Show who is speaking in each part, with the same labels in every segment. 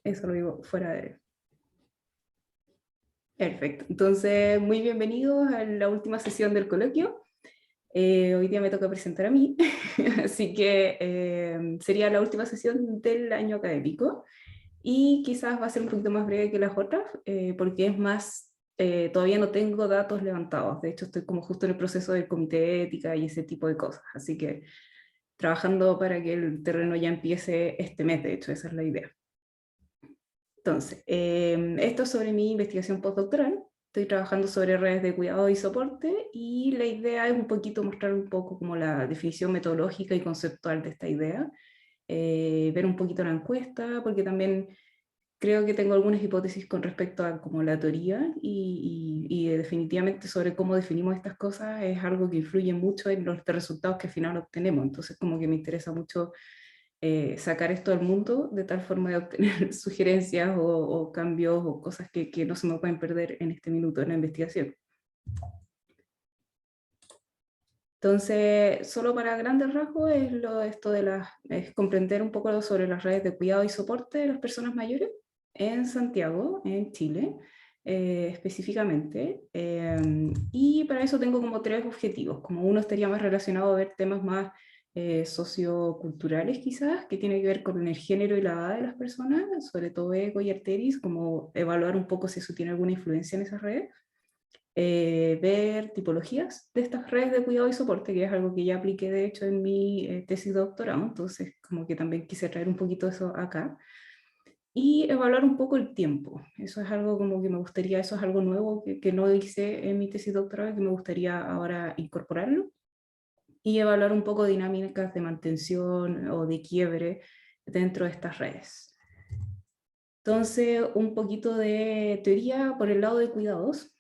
Speaker 1: Eso lo digo fuera de... Perfecto. Entonces, muy bienvenidos a la última sesión del coloquio. Hoy día me toca presentar a mí, así que sería la última sesión del año académico y quizás va a ser un poquito más breve que las otras, porque es más, todavía no tengo datos levantados. De hecho, estoy como justo en el proceso del comité de ética y ese tipo de cosas, así que trabajando para que el terreno ya empiece este mes, de hecho, esa es la idea. Entonces, esto es sobre mi investigación postdoctoral. Estoy trabajando sobre redes de cuidado y soporte y la idea es un poquito mostrar un poco como la definición metodológica y conceptual de esta idea, ver un poquito la encuesta, porque también creo que tengo algunas hipótesis con respecto a como la teoría y definitivamente sobre cómo definimos estas cosas es algo que influye mucho en los resultados que al final obtenemos. Entonces como que me interesa mucho sacar esto al mundo de tal forma de obtener sugerencias o cambios o cosas que no se me pueden perder en este minuto en la investigación. Entonces, solo para grandes rasgos es esto de es comprender un poco sobre las redes de cuidado y soporte de las personas mayores en Santiago, en Chile, específicamente. Y para eso tengo como tres objetivos. Como uno estaría más relacionado a ver temas más socioculturales quizás, que tiene que ver con el género y la edad de las personas, sobre todo ego y arteris, como evaluar un poco si eso tiene alguna influencia en esas redes. Ver tipologías de estas redes de cuidado y soporte, que es algo que ya apliqué de hecho en mi tesis de doctorado, entonces como que también quise traer un poquito eso acá. Y evaluar un poco el tiempo, eso es algo como que me gustaría, eso es algo nuevo que no hice en mi tesis doctoral, que me gustaría ahora incorporarlo. Y evaluar un poco dinámicas de mantención o de quiebre dentro de estas redes. Entonces, un poquito de teoría por el lado de cuidados.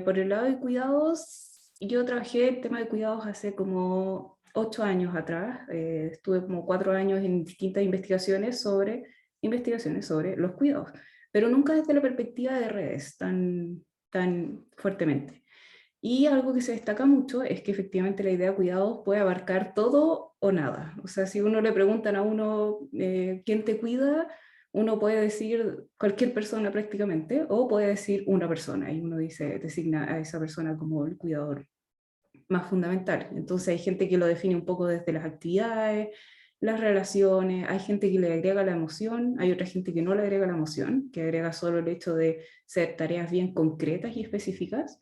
Speaker 1: Por el lado de cuidados, yo trabajé el tema de cuidados hace como 8 años atrás. Estuve como 4 años en distintas investigaciones sobre los cuidados, pero nunca desde la perspectiva de redes tan fuertemente. Y algo que se destaca mucho es que efectivamente la idea de cuidados puede abarcar todo o nada. O sea, si uno le preguntan a uno quién te cuida, uno puede decir cualquier persona prácticamente, o puede decir una persona, y uno designa a esa persona como el cuidador más fundamental. Entonces hay gente que lo define un poco desde las actividades, las relaciones, hay gente que le agrega la emoción, hay otra gente que no le agrega la emoción, que agrega solo el hecho de ser tareas bien concretas y específicas.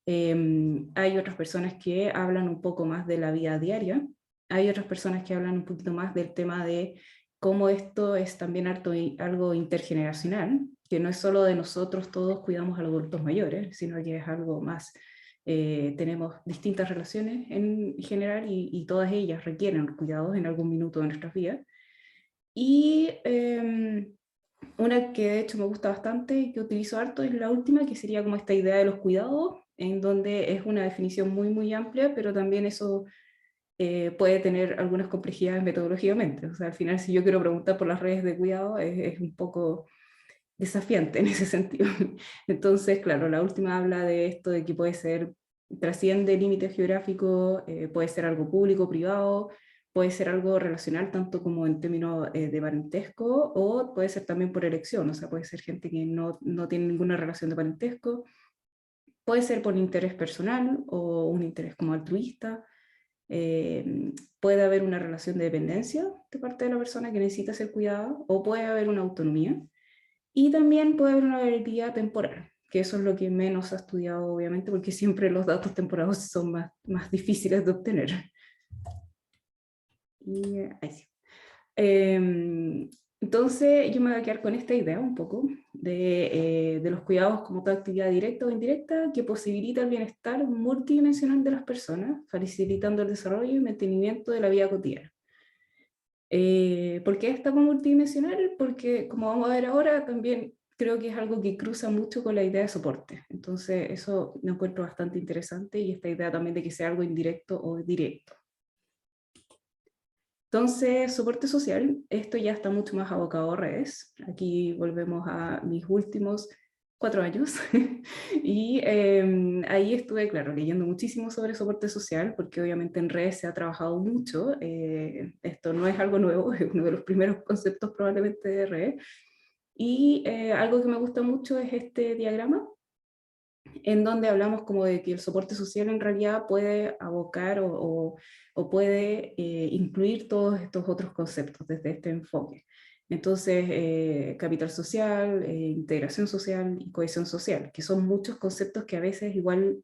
Speaker 1: Hay otras personas que hablan un poco más de la vida diaria, hay otras personas que hablan un poquito más del tema de cómo esto es también algo intergeneracional, que no es solo de nosotros todos cuidamos a los adultos mayores, sino que es algo más, tenemos distintas relaciones en general y todas ellas requieren cuidados en algún minuto de nuestras vidas. Y una que de hecho me gusta bastante y que utilizo harto es la última, que sería como esta idea de los cuidados, en donde es una definición muy amplia, pero también eso puede tener algunas complejidades metodológicamente. O sea, al final si yo quiero preguntar por las redes de cuidado es un poco desafiante en ese sentido. Entonces, claro, la última habla de esto de que puede ser, trasciende límites geográficos, puede ser algo público, privado, puede ser algo relacional tanto como en términos de parentesco, o puede ser también por elección, o sea, puede ser gente que no tiene ninguna relación de parentesco, puede ser por interés personal o un interés como altruista, puede haber una relación de dependencia de parte de la persona que necesita ser cuidada, o puede haber una autonomía, y también puede haber una variabilidad temporal, que eso es lo que menos ha estudiado, obviamente, porque siempre los datos temporales son más difíciles de obtener. Y, ahí sí. Entonces, yo me voy a quedar con esta idea un poco de los cuidados como toda actividad directa o indirecta que posibilita el bienestar multidimensional de las personas, facilitando el desarrollo y mantenimiento de la vida cotidiana. ¿Por qué está como multidimensional? Porque, como vamos a ver ahora, también creo que es algo que cruza mucho con la idea de soporte. Entonces, eso me encuentro bastante interesante y esta idea también de que sea algo indirecto o directo. Entonces, soporte social, esto ya está mucho más abocado a redes. Aquí volvemos a mis últimos 4 años. Y ahí estuve, claro, leyendo muchísimo sobre soporte social, porque obviamente en redes se ha trabajado mucho. Esto no es algo nuevo, es uno de los primeros conceptos probablemente de redes. Y algo que me gusta mucho es este diagrama, en donde hablamos como de que el soporte social en realidad puede abocar o puede incluir todos estos otros conceptos desde este enfoque. Entonces, capital social, integración social y cohesión social, que son muchos conceptos que a veces igual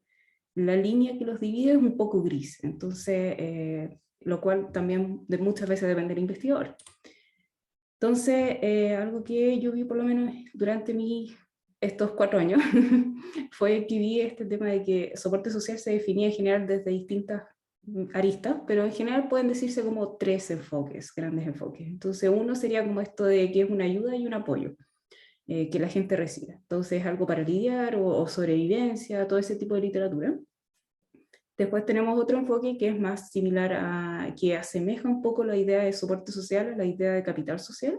Speaker 1: la línea que los divide es un poco gris, entonces, lo cual también muchas veces depende del investigador. Entonces, algo que yo vi por lo menos durante estos 4 años fue que vi este tema de que soporte social se definía en general desde distintas aristas, pero en general pueden decirse como 3 enfoques, grandes enfoques. Entonces, uno sería como esto de que es una ayuda y un apoyo que la gente recibe. Entonces, algo para lidiar o sobrevivencia, todo ese tipo de literatura. Después tenemos otro enfoque que es más similar que asemeja un poco la idea de soporte social a la idea de capital social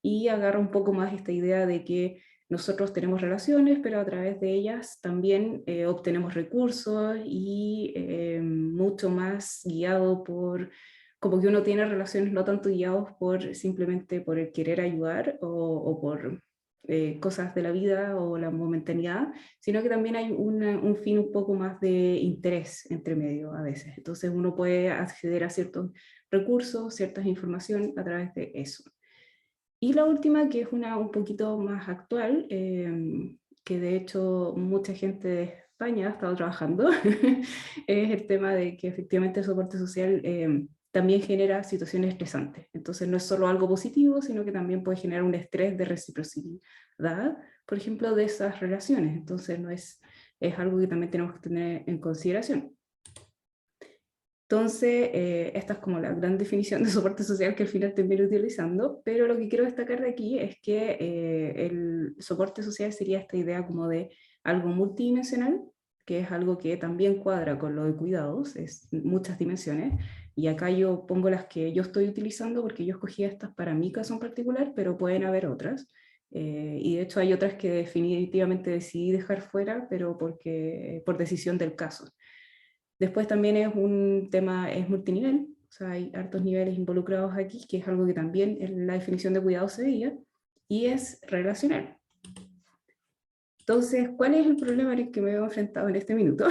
Speaker 1: y agarra un poco más esta idea de que nosotros tenemos relaciones, pero a través de ellas también obtenemos recursos y mucho más guiado como que uno tiene relaciones no tanto guiados simplemente por el querer ayudar o por cosas de la vida o la momentaneidad, sino que también hay un fin un poco más de interés entre medio a veces. Entonces uno puede acceder a ciertos recursos, ciertas información a través de eso. Y la última, que es una un poquito más actual, que de hecho mucha gente de España ha estado trabajando, es el tema de que efectivamente el soporte social también genera situaciones estresantes. Entonces no es solo algo positivo, sino que también puede generar un estrés de reciprocidad, por ejemplo, de esas relaciones. Entonces es algo que también tenemos que tener en consideración. Entonces, esta es como la gran definición de soporte social que al final termino utilizando, pero lo que quiero destacar de aquí es que el soporte social sería esta idea como de algo multidimensional, que es algo que también cuadra con lo de cuidados, es muchas dimensiones, y acá yo pongo las que yo estoy utilizando porque yo escogí estas para mi caso en particular, pero pueden haber otras, y de hecho hay otras que definitivamente decidí dejar fuera, pero por decisión del caso. Después también es un tema, es multinivel, o sea, hay hartos niveles involucrados aquí, que es algo que también en la definición de cuidado se veía, y es relacional. Entonces, ¿cuál es el problema en el que me veo enfrentado en este minuto?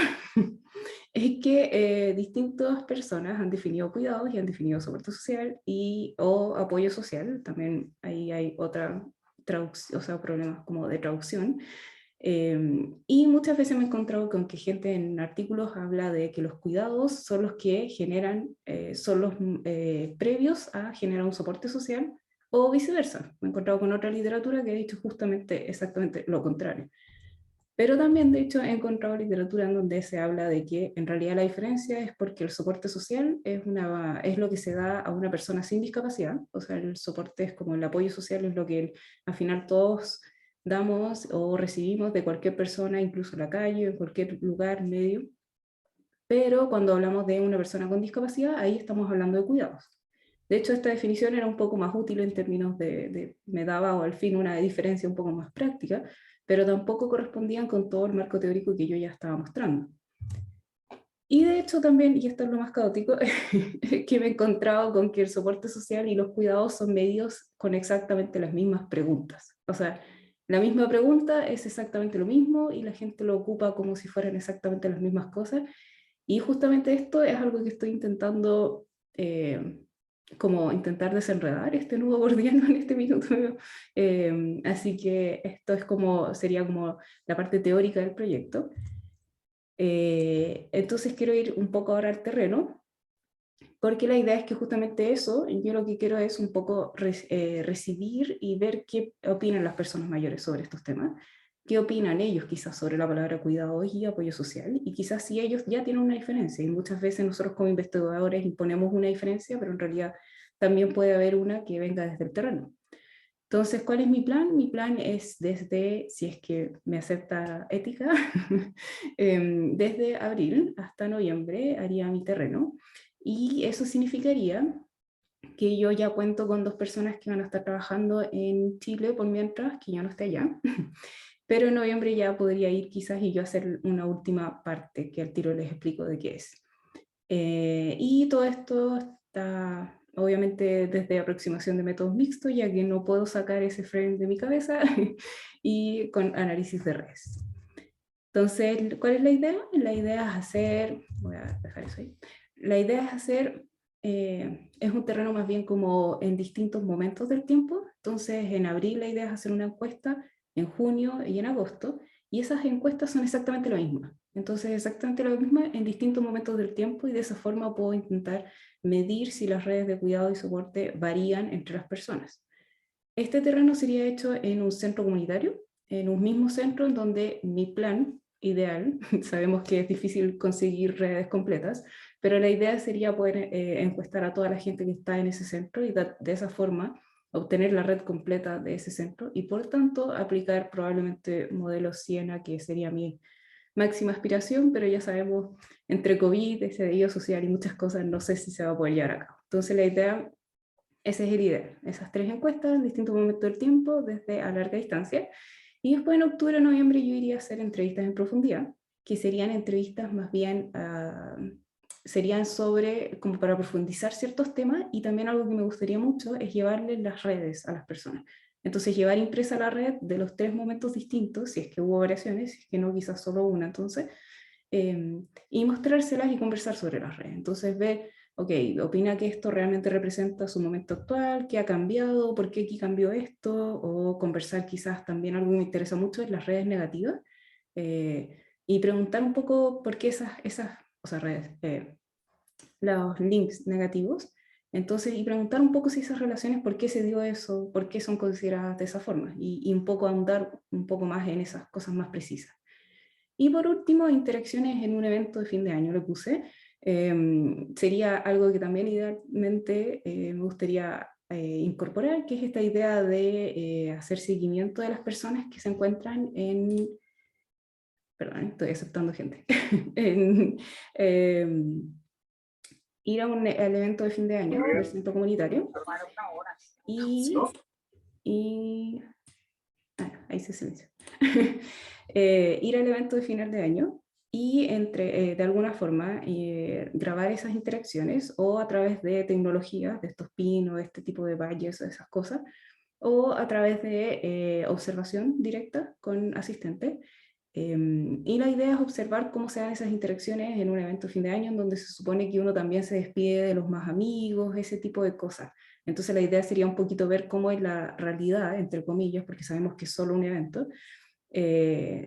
Speaker 1: Es que distintas personas han definido cuidados y han definido soporte social o apoyo social, también ahí hay otra traducción, o sea, problemas como de traducción, y muchas veces me he encontrado con que gente en artículos habla de que los cuidados son los que generan, son los previos a generar un soporte social o viceversa. Me he encontrado con otra literatura que ha dicho justamente exactamente lo contrario. Pero también, de hecho, he encontrado literatura en donde se habla de que en realidad la diferencia es porque el soporte social es lo que se da a una persona sin discapacidad, o sea, el soporte es como el apoyo social, es lo que al final todos damos o recibimos de cualquier persona, incluso en la calle, en cualquier lugar, medio. Pero cuando hablamos de una persona con discapacidad, ahí estamos hablando de cuidados. De hecho, esta definición era un poco más útil en términos me daba o al fin una diferencia un poco más práctica, pero tampoco correspondían con todo el marco teórico que yo ya estaba mostrando. Y de hecho también, y esto es lo más caótico, que me he encontrado con que el soporte social y los cuidados son medios con exactamente las mismas preguntas. O sea, la misma pregunta es exactamente lo mismo y la gente lo ocupa como si fueran exactamente las mismas cosas. Y justamente esto es algo que estoy intentando, como intentar desenredar este nudo gordiano en este minuto. Así que esto sería como la parte teórica del proyecto. Entonces quiero ir un poco ahora al terreno, porque la idea es que justamente eso, yo lo que quiero es un poco recibir y ver qué opinan las personas mayores sobre estos temas, qué opinan ellos quizás sobre la palabra cuidado y apoyo social, y quizás si ellos ya tienen una diferencia, y muchas veces nosotros como investigadores imponemos una diferencia, pero en realidad también puede haber una que venga desde el terreno. Entonces, ¿cuál es mi plan? Mi plan es desde, si es que me acepta ética, desde abril hasta noviembre haría mi terreno. Y eso significaría que yo ya cuento con 2 personas que van a estar trabajando en Chile por mientras que yo no esté allá. Pero en noviembre ya podría ir quizás y yo hacer una última parte que al tiro les explico de qué es. Y todo esto está obviamente desde aproximación de métodos mixtos, ya que no puedo sacar ese frame de mi cabeza, y con análisis de redes. Entonces, ¿cuál es la idea? La idea es hacer, voy a dejar eso ahí, la idea es hacer, es un terreno más bien como en distintos momentos del tiempo. Entonces, en abril la idea es hacer una encuesta, en junio y en agosto, y esas encuestas son exactamente lo mismo. Entonces, exactamente lo mismo en distintos momentos del tiempo, y de esa forma puedo intentar medir si las redes de cuidado y soporte varían entre las personas. Este terreno sería hecho en un centro comunitario, en un mismo centro en donde mi plan ideal, sabemos que es difícil conseguir redes completas, pero la idea sería poder encuestar a toda la gente que está en ese centro y de esa forma obtener la red completa de ese centro y por tanto aplicar probablemente modelo Siena, que sería mi máxima aspiración, pero ya sabemos, entre COVID, ese estallido social y muchas cosas, no sé si se va a poder llevar a cabo. Entonces la idea, esa es el ideal, esas 3 encuestas en distintos momentos del tiempo, desde a larga distancia. Y después en octubre o noviembre yo iría a hacer entrevistas en profundidad, que serían entrevistas más bien, serían sobre, como para profundizar ciertos temas, y también algo que me gustaría mucho es llevarles las redes a las personas. Entonces llevar impresa la red de los 3 momentos distintos, si es que hubo variaciones, si es que no, quizás solo una, entonces, y mostrárselas y conversar sobre las redes. Entonces ver, ok, opina que esto realmente representa su momento actual, qué ha cambiado, por qué aquí cambió esto, o conversar quizás también algo que me interesa mucho es las redes negativas, y preguntar un poco por qué esas o sea, redes, los links negativos, entonces, y preguntar un poco si esas relaciones, por qué se dio eso, por qué son consideradas de esa forma, y un poco ahondar un poco más en esas cosas más precisas. Y por último, interacciones en un evento de fin de año, lo puse. Sería algo que también idealmente me gustaría incorporar, que es esta idea de hacer seguimiento de las personas que se encuentran en, perdón, estoy aceptando gente, en, ir a al evento de fin de año del centro comunitario y, y ahí se silenció. Ir al evento de final de año y de alguna forma grabar esas interacciones, o a través de tecnologías, de estos pin o de este tipo de badges o esas cosas, o a través de observación directa con asistente. Y la idea es observar cómo se dan esas interacciones en un evento de fin de año, en donde se supone que uno también se despide de los más amigos, ese tipo de cosas. Entonces la idea sería un poquito ver cómo es la realidad, entre comillas, porque sabemos que es solo un evento,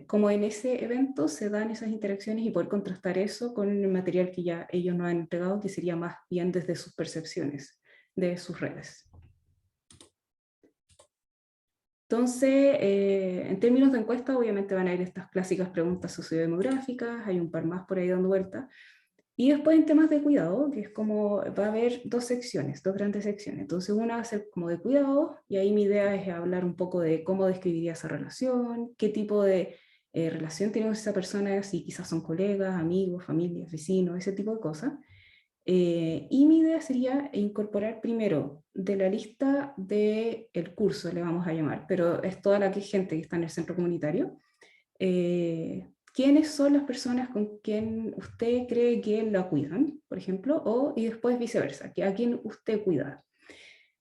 Speaker 1: cómo en ese evento se dan esas interacciones y poder contrastar eso con el material que ya ellos nos han entregado, que sería más bien desde sus percepciones de sus redes. Entonces, en términos de encuesta, obviamente van a ir estas clásicas preguntas sociodemográficas, hay un par más por ahí dando vuelta. Y después en temas de cuidado, que es como, va a haber 2 secciones, 2 grandes secciones. Entonces una va a ser como de cuidado, y ahí mi idea es hablar un poco de cómo describiría esa relación, qué tipo de relación tiene con esa persona, si quizás son colegas, amigos, familias, vecinos, ese tipo de cosas. Y mi idea sería incorporar primero de la lista del curso, le vamos a llamar, pero es toda la gente que está en el centro comunitario. ¿Quiénes son las personas con quien usted cree que la cuidan, por ejemplo? Y después viceversa, que a quién usted cuida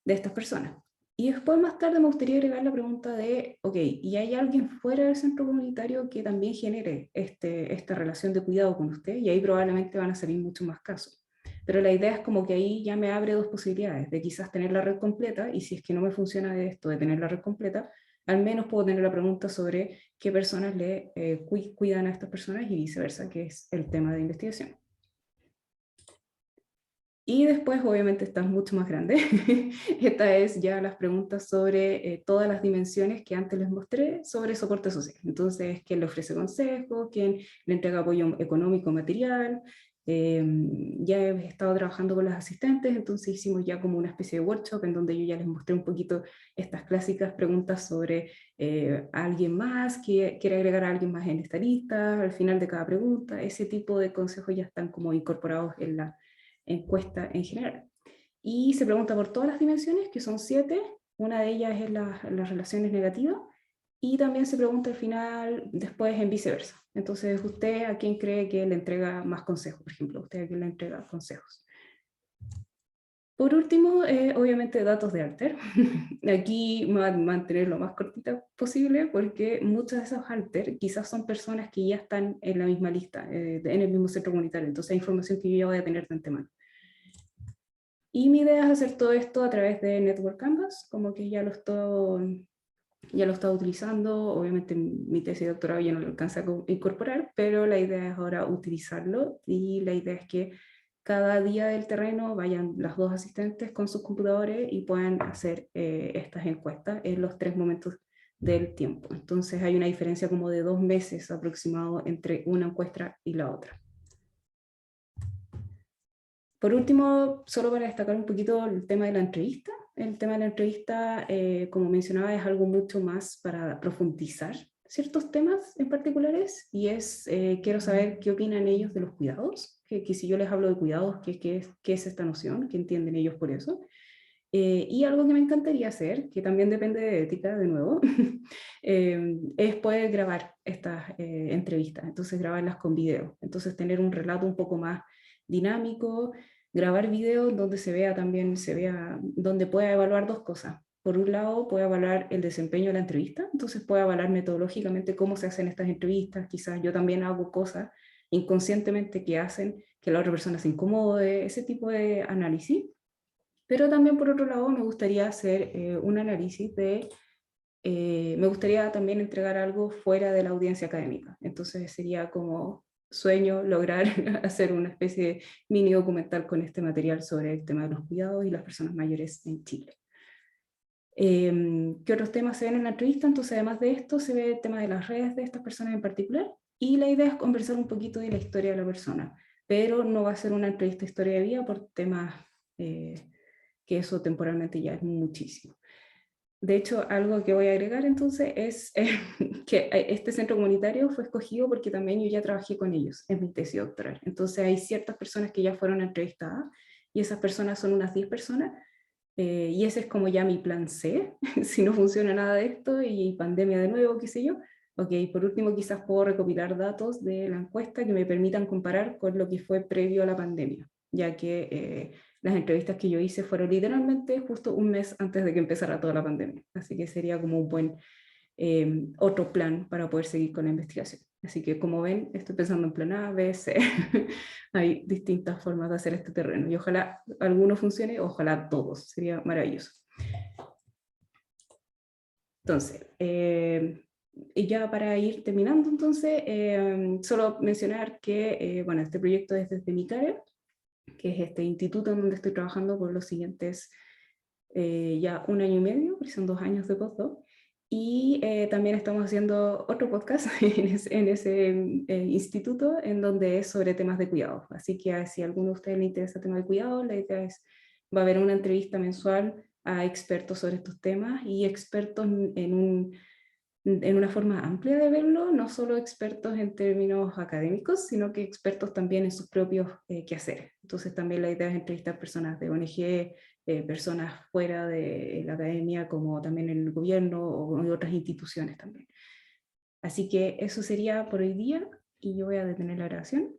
Speaker 1: de estas personas. Y después más tarde me gustaría agregar la pregunta de, ok, ¿y hay alguien fuera del centro comunitario que también genere esta relación de cuidado con usted? Y ahí probablemente van a salir muchos más casos. Pero la idea es como que ahí ya me abre 2 posibilidades, de quizás tener la red completa, y si es que no me funciona de esto de tener la red completa, al menos puedo tener la pregunta sobre qué personas le cuidan a estas personas y viceversa, que es el tema de investigación. Y después, obviamente, esta es mucho más grande. Esta es ya las preguntas sobre todas las dimensiones que antes les mostré sobre soporte social. Entonces, ¿quién le ofrece consejos? ¿Quién le entrega apoyo económico, material? Ya he estado trabajando con las asistentes, entonces hicimos ya como una especie de workshop en donde yo ya les mostré un poquito estas clásicas preguntas sobre alguien más, que quiere agregar a alguien más en esta lista, al final de cada pregunta. Ese tipo de consejos ya están como incorporados en la encuesta en general. Y se pregunta por todas las dimensiones, que son 7, una de ellas es las relaciones negativas, y también se pregunta al final, después en viceversa. Entonces, ¿usted a quién cree que le entrega más consejos? Por ejemplo, ¿usted a quién le entrega consejos? Por último, obviamente datos de alter. Aquí me voy a mantener lo más cortita posible porque muchos de esos alter quizás son personas que ya están en la misma lista, en el mismo centro comunitario, entonces hay información que yo ya voy a tener de antemano. Y mi idea es hacer todo esto a través de Network Canvas, como que ya lo estaba utilizando, obviamente mi tesis de doctorado ya no lo alcanza a incorporar, pero la idea es ahora utilizarlo y la idea es que cada día del terreno vayan las dos asistentes con sus computadores y puedan hacer estas encuestas en los 3 momentos del tiempo. Entonces hay una diferencia como de 2 meses aproximado entre una encuesta y la otra. Por último, solo para destacar un poquito el tema de la entrevista. El tema de la entrevista, como mencionaba, es algo mucho más para profundizar ciertos temas en particulares y quiero saber qué opinan ellos de los cuidados, que si yo les hablo de cuidados, qué es esta noción, qué entienden ellos por eso. Y algo que me encantaría hacer, que también depende de ética, de nuevo, es poder grabar estas entrevistas, entonces grabarlas con video, entonces tener un relato un poco más dinámico, grabar videos donde donde pueda evaluar dos cosas. Por un lado, puedo evaluar el desempeño de la entrevista, entonces puedo evaluar metodológicamente cómo se hacen estas entrevistas, quizás yo también hago cosas inconscientemente que hacen que la otra persona se incomode, ese tipo de análisis. Pero también por otro lado me gustaría hacer un análisis me gustaría también entregar algo fuera de la audiencia académica. Entonces sería como sueño lograr hacer una especie de mini documental con este material sobre el tema de los cuidados y las personas mayores en Chile. ¿Qué otros temas se ven en la entrevista? Entonces, además de esto, se ve el tema de las redes de estas personas en particular, y la idea es conversar un poquito de la historia de la persona, pero no va a ser una entrevista de historia de vida por temas que eso temporalmente ya es muchísimo. De hecho, algo que voy a agregar entonces es que este centro comunitario fue escogido porque también yo ya trabajé con ellos en mi tesis doctoral. Entonces hay ciertas personas que ya fueron entrevistadas y esas personas son unas 10 personas y ese es como ya mi plan C, si no funciona nada de esto y pandemia de nuevo, qué sé yo. Ok, por último quizás puedo recopilar datos de la encuesta que me permitan comparar con lo que fue previo a la pandemia, ya que las entrevistas que yo hice fueron literalmente justo un mes antes de que empezara toda la pandemia. Así que sería como un buen otro plan para poder seguir con la investigación. Así que como ven, estoy pensando en plan A, B, C. Hay distintas formas de hacer este terreno y ojalá alguno funcione, ojalá todos, sería maravilloso. Entonces, y ya para ir terminando, entonces, solo mencionar que, bueno, este proyecto es desde MICARE, que es este instituto en donde estoy trabajando por los siguientes ya 1 año y medio, porque son 2 años de postdoc. Y también estamos haciendo otro podcast en ese instituto, en donde es sobre temas de cuidado. Así que si a alguno de ustedes le interesa el tema de cuidado, la idea es, va a haber una entrevista mensual a expertos sobre estos temas y expertos en una forma amplia de verlo, no solo expertos en términos académicos, sino que expertos también en sus propios quehaceres. Entonces también la idea es entrevistar personas de ONG, personas fuera de la academia, como también en el gobierno o en otras instituciones también. Así que eso sería por hoy día y yo voy a detener la grabación.